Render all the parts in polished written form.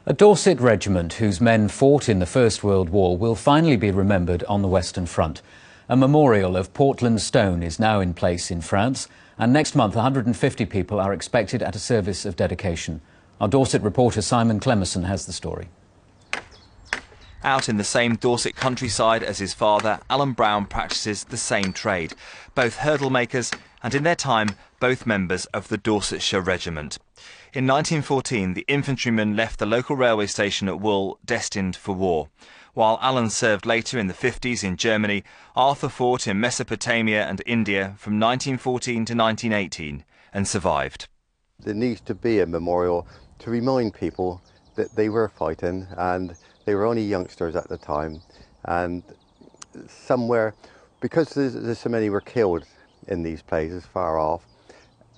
A Dorset regiment whose men fought in the First World War will finally be remembered on the Western Front. A memorial of Portland stone is now in place in France, and next month 150 people are expected at a service of dedication. Our Dorset reporter Simon Clemerson has the story. Out in the same Dorset countryside as his father, Alan Brown practices the same trade. Both hurdle makers and, in their time, both members of the Dorsetshire Regiment. In 1914, the infantrymen left the local railway station at Wool, destined for war. While Alan served later in the 50s in Germany, Arthur fought in Mesopotamia and India from 1914 to 1918 and survived. There needs to be a memorial to remind people that they were fighting and they were only youngsters at the time, and somewhere, because there's so many were killed in these places far off,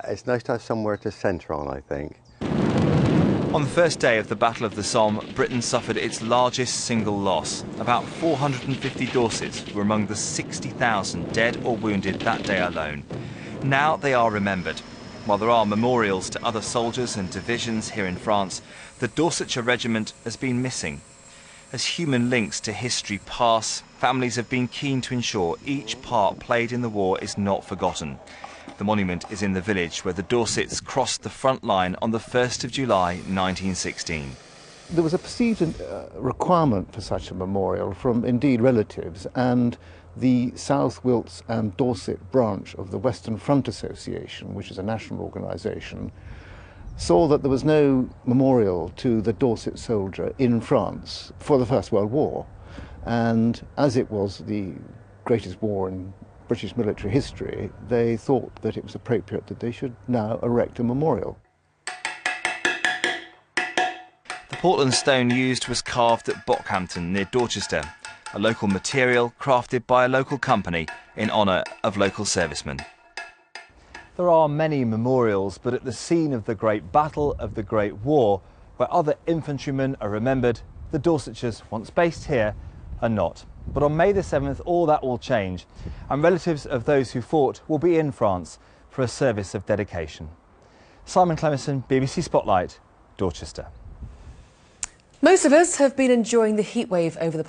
it's nice to have somewhere to centre on, I think. On the first day of the Battle of the Somme, Britain suffered its largest single loss. About 450 Dorsets were among the 60,000 dead or wounded that day alone. Now they are remembered. While there are memorials to other soldiers and divisions here in France, the Dorsetshire Regiment has been missing. As human links to history pass, families have been keen to ensure each part played in the war is not forgotten. The monument is in the village where the Dorsets crossed the front line on the 1st of July 1916. There was a perceived requirement for such a memorial from, indeed, relatives, and the South Wilts and Dorset branch of the Western Front Association, which is a national organisation, saw that there was no memorial to the Dorset soldier in France for the First World War. And as it was the greatest war in British military history, they thought that it was appropriate that they should now erect a memorial. The Portland stone used was carved at Bockhampton near Dorchester, a local material crafted by a local company in honour of local servicemen. There are many memorials, but at the scene of the Great Battle of the Great War, where other infantrymen are remembered, the Dorsetshires, once based here, are not. But on May the 7th, all that will change, and relatives of those who fought will be in France for a service of dedication. Simon Clemerson, BBC Spotlight, Dorchester. Most of us have been enjoying the heatwave over the